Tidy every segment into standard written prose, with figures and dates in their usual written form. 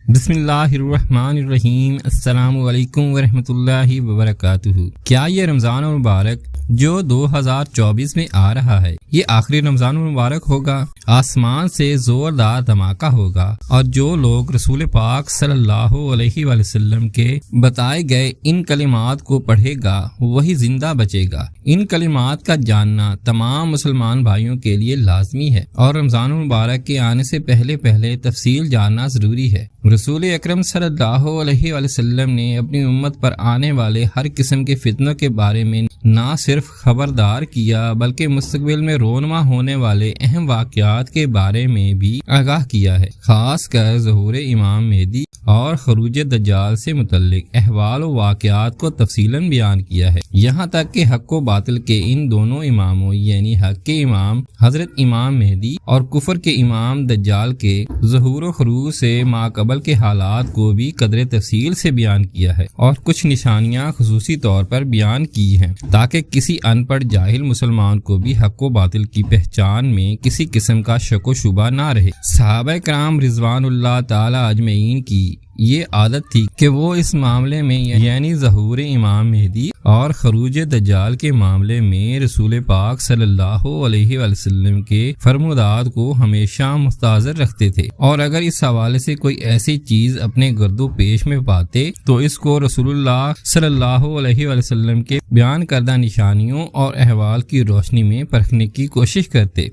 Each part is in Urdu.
بسم اللہ الرحمن الرحیم۔ السلام علیکم ورحمۃ اللہ وبرکاتہ۔ کیا یہ رمضان المبارک جو 2024 میں آ رہا ہے یہ آخری رمضان المبارک ہوگا؟ آسمان سے زوردار دھماکہ ہوگا اور جو لوگ رسول پاک صلی اللہ علیہ وآلہ وسلم کے بتائے گئے ان کلمات کو پڑھے گا وہی زندہ بچے گا۔ ان کلمات کا جاننا تمام مسلمان بھائیوں کے لیے لازمی ہے اور رمضان المبارک کے آنے سے پہلے تفصیل جاننا ضروری ہے۔ رسول اکرم صلی اللہ علیہ وآلہ وسلم نے اپنی امت پر آنے والے ہر قسم کے فتنوں کے بارے میں نہ صرف خبردار کیا بلکہ مستقبل میں رونما ہونے والے اہم واقعات کے بارے میں بھی آگاہ کیا ہے، خاص کر ظہور امام مہدی اور خروج دجال سے متعلق احوال و واقعات کو تفصیلاً بیان کیا ہے، یہاں تک کہ حق و باطل کے ان دونوں اماموں یعنی حق کے امام حضرت امام مہدی اور کفر کے امام دجال کے ظہور و خروج سے ماقبل کے حالات کو بھی قدر تفصیل سے بیان کیا ہے اور کچھ نشانیاں خصوصی طور پر بیان کی ہیں تاکہ کسی ان پڑھ جاہل مسلمان کو بھی حق و باطل کی پہچان میں کسی قسم کا شک و شبہ نہ رہے۔ صحابہ کرام رضوان اللہ تعالی اجمعین کی یہ عادت تھی کہ وہ اس معاملے میں یعنی ظہور امام مہدی اور خروج دجال کے معاملے میں رسول پاک صلی اللہ علیہ وآلہ وسلم کے فرمودات کو ہمیشہ مستحضر رکھتے تھے، اور اگر اس حوالے سے کوئی ایسی چیز اپنے گرد و پیش میں پاتے تو اس کو رسول اللہ صلی اللہ علیہ وآلہ وسلم کے بیان کردہ نشانیوں اور احوال کی روشنی میں پرکھنے کی کوشش کرتے،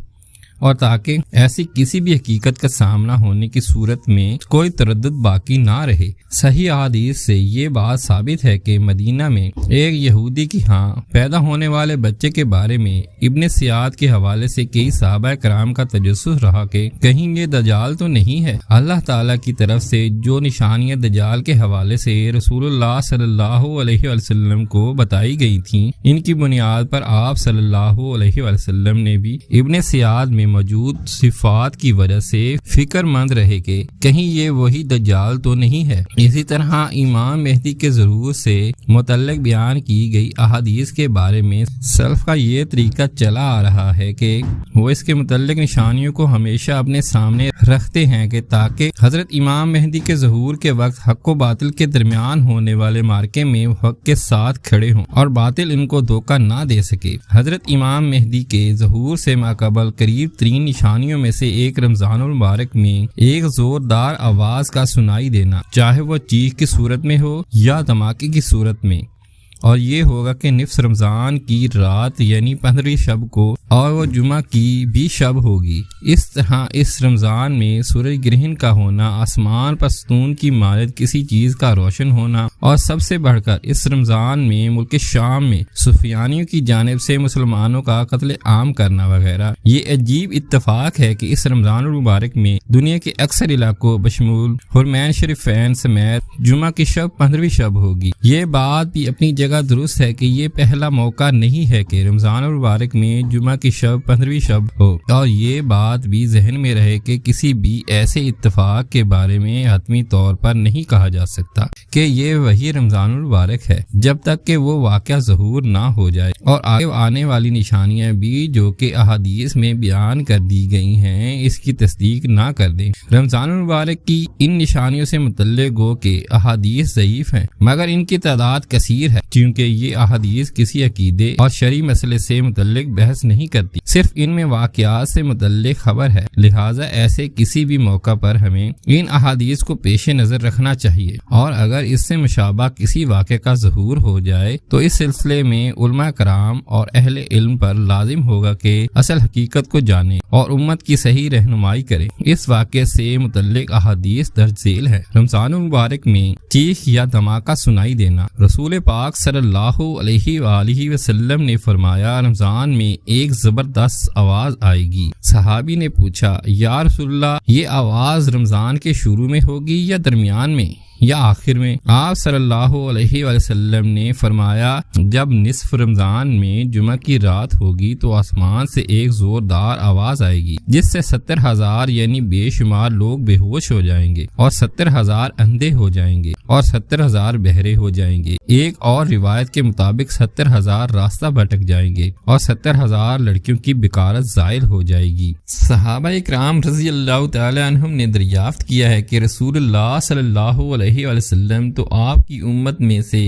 اور تاکہ ایسی کسی بھی حقیقت کا سامنا ہونے کی صورت میں کوئی تردد باقی نہ رہے۔ صحیح احادیث سے یہ بات ثابت ہے کہ مدینہ میں ایک یہودی کی پیدا ہونے والے بچے کے بارے میں ابن سیاد کے حوالے سے کئی صحابہ کرام کا تجسس رہا کہ کہیں یہ دجال تو نہیں ہے۔ اللہ تعالیٰ کی طرف سے جو نشانیاں دجال کے حوالے سے رسول اللہ صلی اللہ علیہ وسلم کو بتائی گئی تھیں، ان کی بنیاد پر آپ صلی اللہ علیہ وسلم نے بھی ابن سیاد میں موجود صفات کی وجہ سے فکر مند رہے کہ کہیں یہ وہی دجال تو نہیں ہے۔ اسی طرح امام مہدی کے ظہور سے متعلق بیان کی گئی احادیث کے بارے میں سلف کا یہ طریقہ چلا آ رہا ہے کہ وہ اس کے متعلق نشانیوں کو ہمیشہ اپنے سامنے رکھتے ہیں کہ تاکہ حضرت امام مہدی کے ظہور کے وقت حق و باطل کے درمیان ہونے والے مارکے میں حق کے ساتھ کھڑے ہوں اور باطل ان کو دھوکہ نہ دے سکے۔ حضرت امام مہدی کے ظہور سے ماقبل قریب ترین نشانیوں میں سے ایک رمضان المبارک میں ایک زوردار آواز کا سنائی دینا، چاہے وہ چیخ کی صورت میں ہو یا دھماکے کی صورت میں، اور یہ ہوگا کہ نصف رمضان کی رات یعنی 15ویں شب کو اور وہ جمعہ کی بھی شب ہوگی۔ اس طرح اس رمضان میں سورج گرہن کا ہونا، آسمان پر ستون کی مانند کسی چیز کا روشن ہونا، اور سب سے بڑھ کر اس رمضان میں ملک شام میں سفیانیوں کی جانب سے مسلمانوں کا قتل عام کرنا وغیرہ، یہ عجیب اتفاق ہے کہ اس رمضان المبارک میں دنیا کے اکثر علاقوں بشمول حرمین شریفین سمیت جمعہ کی شب 15ویں شب ہوگی۔ یہ بات بھی اپنی جگہ درست ہے کہ یہ پہلا موقع نہیں ہے کہ رمضان المبارک میں جمعہ کی شب 15ویں شب ہو، اور یہ بات بھی ذہن میں رہے کہ کسی بھی ایسے اتفاق کے بارے میں حتمی طور پر نہیں کہا جا سکتا کہ یہ وہی رمضان المبارک ہے جب تک کہ وہ واقعہ ظہور نہ ہو جائے، اور آگے آنے والی نشانیاں بھی جو کہ احادیث میں بیان کر دی گئی ہیں اس کی تصدیق نہ کر دیں۔ رمضان المبارک کی ان نشانیوں سے متعلق گو کہ احادیث ضعیف ہیں مگر ان کی تعداد کثیر ہے، کیونکہ یہ احادیث کسی عقیدے اور شرعی مسئلے سے متعلق بحث نہیں کرتی، صرف ان میں واقعات سے متعلق خبر ہے، لہٰذا ایسے کسی بھی موقع پر ہمیں ان احادیث کو پیش نظر رکھنا چاہیے، اور اگر اس سے مشابہ کسی واقعے کا ظہور ہو جائے تو اس سلسلے میں علماء کرام اور اہل علم پر لازم ہوگا کہ اصل حقیقت کو جانیں اور امت کی صحیح رہنمائی کریں۔ اس واقعے سے متعلق احادیث درج ذیل ہے۔ رمضان المبارک میں چیخ یا دھماکہ سنائی دینا۔ رسول پاک صلی اللہ علیہ وآلہ وسلم نے فرمایا، رمضان میں ایک زبردست آواز آئے گی۔ صحابی نے پوچھا، یا رسول اللہ، یہ آواز رمضان کے شروع میں ہوگی یا درمیان میں؟ یا آخر میں؟ آپ صلی اللہ علیہ وسلم نے فرمایا جب نصف رمضان میں جمعہ کی رات ہوگی تو آسمان سے ایک زوردار آواز آئے گی جس سے 70,000 یعنی بے شمار لوگ بے ہوش ہو جائیں گے اور 70,000 اندھے ہو جائیں گے اور 70,000 بہرے ہو جائیں گے۔ ایک اور روایت کے مطابق 70,000 راستہ بھٹک جائیں گے اور 70,000 لڑکیوں کی بکارت زائل ہو جائے گی۔ صحابہ اکرام رضی اللہ تعالی عنہم نے دریافت کیا ہے کہ رسول اللہ صلی اللہ علیہ وسلم تو آپ کی امت میں سے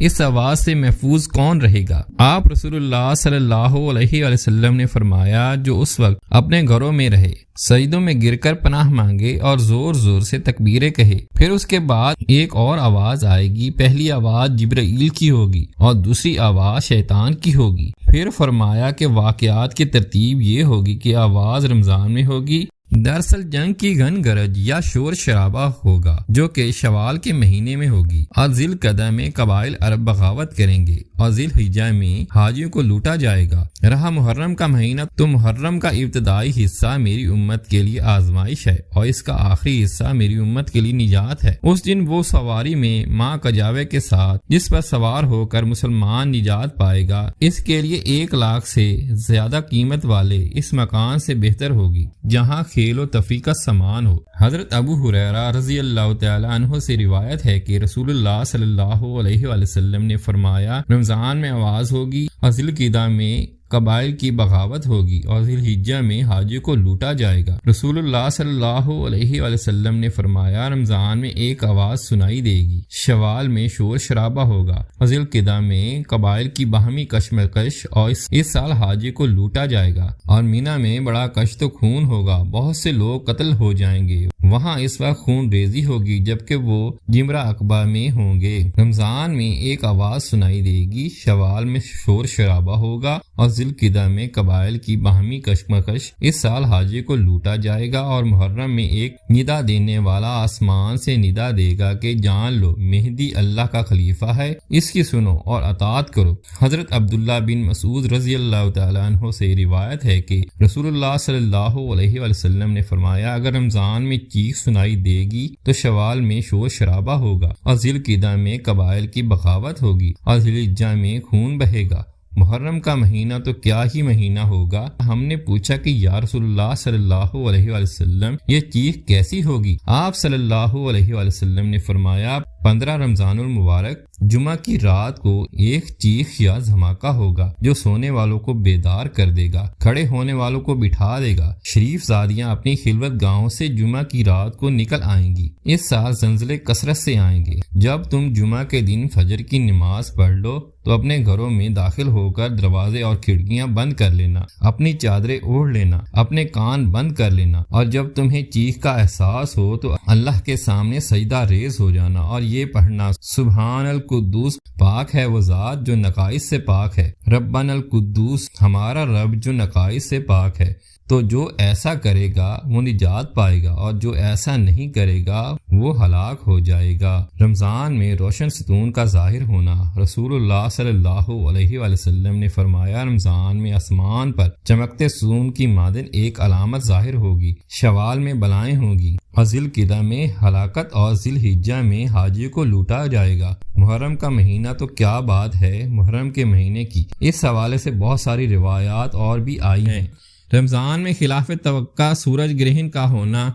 اس آواز سے محفوظ کون رہے گا؟ آپ رسول اللہ صلی اللہ علیہ وسلم نے فرمایا جو اس وقت اپنے گھروں میں رہے، سجدوں میں گر کر پناہ مانگے اور زور زور سے تکبیریں کہے۔ پھر اس کے بعد ایک اور آواز آئے گی، پہلی آواز جبرائیل کی ہوگی اور دوسری آواز شیطان کی ہوگی۔ پھر فرمایا کہ واقعات کی ترتیب یہ ہوگی کہ آواز رمضان میں ہوگی، دراصل جنگ کی گن گرج یا شور شرابہ ہوگا جو کہ شوال کے مہینے میں ہوگی، اور ذی القعدہ میں قبائل عرب بغاوت کریں گے، اور ذی الحجہ میں حاجیوں کو لوٹا جائے گا۔ رہا محرم کا مہینہ تو محرم کا ابتدائی حصہ میری امت کے لیے آزمائش ہے اور اس کا آخری حصہ میری امت کے لیے نجات ہے۔ اس دن وہ سواری میں ماں کجاوے کے ساتھ جس پر سوار ہو کر مسلمان نجات پائے گا، اس کے لیے 1 لاکھ سے زیادہ قیمت والے اس مکان سے بہتر ہوگی جہاں کھیل و تفریح کا سامان ہو۔ حضرت ابو ہریرہ رضی اللہ تعالی عنہ سے روایت ہے کہ رسول اللہ صلی اللہ علیہ وسلم نے فرمایا رمضان میں آواز ہوگی اور ذی القعدہ میں قبائل کی بغاوت ہوگی اور ذی الحجہ میں حاجی کو لوٹا جائے گا۔ رسول اللہ صلی اللہ علیہ وسلم نے فرمایا رمضان میں ایک آواز سنائی دے گی، شوال میں شور شرابہ ہوگا اور ذی القعدہ میں قبائل کی باہمی کشمکش اور اس سال حاجی کو لوٹا جائے گا، اور مینا میں بڑا کشت و خون ہوگا، بہت سے لوگ قتل ہو جائیں گے۔ وہاں اس وقت خون ریزی ہوگی جبکہ وہ جمرہ عقبہ میں ہوں گے۔ رمضان میں ایک آواز سنائی دے گی، شوال میں شور شرابہ ہوگا اور ذی القعدہ میں قبائل کی باہمی کشمکش، اس سال حاجی کو لوٹا جائے گا، اور محرم میں ایک ندا دینے والا آسمان سے ندا دے گا کہ جان لو مہدی اللہ کا خلیفہ ہے، اس کی سنو اور اطاعت کرو۔ حضرت عبداللہ بن مسعود رضی اللہ تعالیٰ عنہ سے روایت ہے کہ رسول اللہ صلی اللہ علیہ وسلم نے فرمایا اگر رمضان میں چیخ سنائی دے گی تو شوال میں شور شرابہ ہوگا اور ذی القعدہ میں قبائل کی بغاوت ہوگی اور ذی الحجہ میں خون بہے گا۔ محرم کا مہینہ تو کیا ہی مہینہ ہوگا۔ ہم نے پوچھا کہ یا رسول اللہ صلی اللہ علیہ وسلم یہ چیخ کیسی ہوگی؟ آپ صلی اللہ علیہ وسلم نے فرمایا 15 رمضان المبارک جمعہ کی رات کو ایک چیخ یا دھماکہ ہوگا جو سونے والوں کو بیدار کر دے گا، کھڑے ہونے والوں کو بٹھا دے گا۔ شریف زادیاں اپنی خلوت گاہوں سے جمعہ کی رات کو نکل آئیں گی۔ اس سال زلزلے کثرت سے آئیں گے۔ جب تم جمعہ کے دن فجر کی نماز پڑھ لو تو اپنے گھروں میں داخل ہو کر دروازے اور کھڑکیاں بند کر لینا، اپنی چادریں اوڑھ لینا، اپنے کان بند کر لینا، اور جب تمہیں چیخ کا احساس ہو تو اللہ کے سامنے سجدہ ریز ہو جانا اور یہ پڑھنا سبحان القدوس، پاک ہے وہ ذات جو نقائص سے پاک ہے، ربنا القدوس، ہمارا رب جو نقائص سے پاک ہے۔ تو جو ایسا کرے گا وہ نجات پائے گا اور جو ایسا نہیں کرے گا وہ ہلاک ہو جائے گا۔ رمضان میں روشن ستون کا ظاہر ہونا۔ رسول اللہ صلی اللہ علیہ وسلم نے فرمایا رمضان میں آسمان پر چمکتے ستون کی مانند ایک علامت ظاہر ہوگی، شوال میں بلائیں ہوگی اور ذی القعدہ میں ہلاکت اور ذی الحجہ میں حاجی کو لوٹا جائے گا۔ محرم کا مہینہ تو کیا بات ہے محرم کے مہینے کی، اس حوالے سے بہت ساری روایات اور بھی آئی ہیں۔ رمضان میں خلاف توقع سورج گرہن کا ہونا۔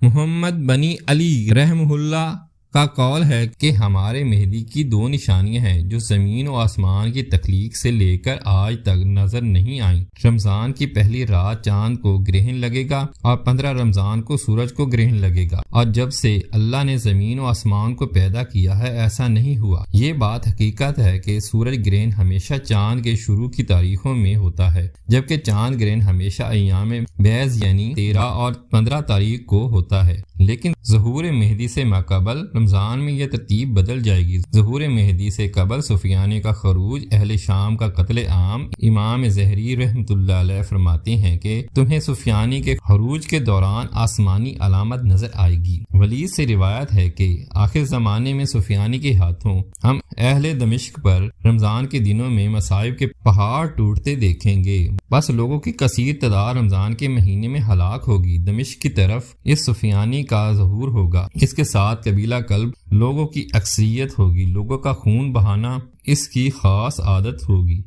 محمد بنی علی رحمہ اللہ کا قول ہے کہ ہمارے مہدی کی 2 نشانیاں ہیں جو زمین و آسمان کی تخلیق سے لے کر آج تک نظر نہیں آئیں۔ رمضان کی پہلی رات چاند کو گرہن لگے گا اور 15 رمضان کو سورج کو گرہن لگے گا، اور جب سے اللہ نے زمین و آسمان کو پیدا کیا ہے ایسا نہیں ہوا۔ یہ بات حقیقت ہے کہ سورج گرہن ہمیشہ چاند کے شروع کی تاریخوں میں ہوتا ہے، جبکہ چاند گرہن ہمیشہ ایام بیض یعنی 13 اور 15 تاریخ کو ہوتا ہے، لیکن ظہور مہدی سے ماقبل رمضان میں یہ ترتیب بدل جائے گی۔ ظہور مہدی سے قبل سفیانی کا خروج، اہل شام کا قتل عام۔ امام زہری رحمۃ اللہ علیہ فرماتے ہیں کہ تمہیں سفیانی کے خروج کے دوران آسمانی علامت نظر آئے گی۔ ولید سے روایت ہے کہ آخر زمانے میں سفیانی کے ہاتھوں ہم اہل دمشق پر رمضان کے دنوں میں مصائب کے پہاڑ ٹوٹتے دیکھیں گے، بس لوگوں کی کثیر تعداد رمضان کے مہینے میں ہلاک ہوگی۔ دمشق کی طرف اس سفیانی کا ظہور ہوگا، اس کے ساتھ قبیلہ کا قلب لوگوں کی اکثریت ہوگی، لوگوں کا خون بہانا اس کی خاص عادت ہوگی،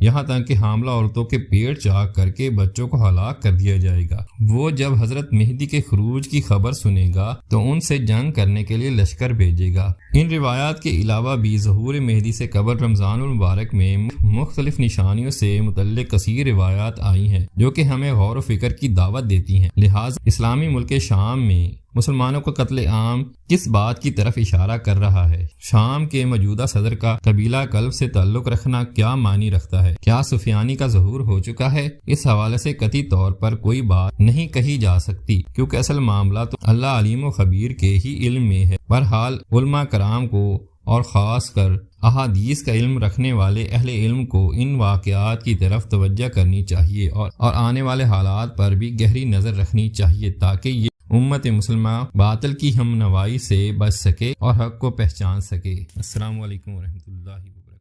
یہاں تک کہ حاملہ عورتوں کے پیٹ چاک کر کے بچوں کو ہلاک کر دیا جائے گا۔ وہ جب حضرت مہدی کے خروج کی خبر سنے گا تو ان سے جنگ کرنے کے لیے لشکر بھیجے گا۔ ان روایات کے علاوہ بھی ظہور مہدی سے قبل رمضان المبارک میں مختلف نشانیوں سے متعلق کثیر روایات آئی ہیں جو کہ ہمیں غور و فکر کی دعوت دیتی ہیں۔ لہٰذا اسلامی ملک شام میں مسلمانوں کا قتل عام کس بات کی طرف اشارہ کر رہا ہے؟ شام کے موجودہ صدر کا قبیلہ کلب سے تعلق رکھنا کیا معنی رکھتا ہے؟ کیا سفیانی کا ظہور ہو چکا ہے؟ اس حوالے سے قطعی طور پر کوئی بات نہیں کہی جا سکتی، کیونکہ اصل معاملہ تو اللہ علیم و خبیر کے ہی علم میں ہے۔ بہرحال علماء کرام کو اور خاص کر احادیث کا علم رکھنے والے اہل علم کو ان واقعات کی طرف توجہ کرنی چاہیے اور آنے والے حالات پر بھی گہری نظر رکھنی چاہیے تاکہ یہ امت مسلمہ باطل کی ہم نوائی سے بچ سکے اور حق کو پہچان سکے۔ السلام علیکم ورحمۃ اللہ وبرکاتہ۔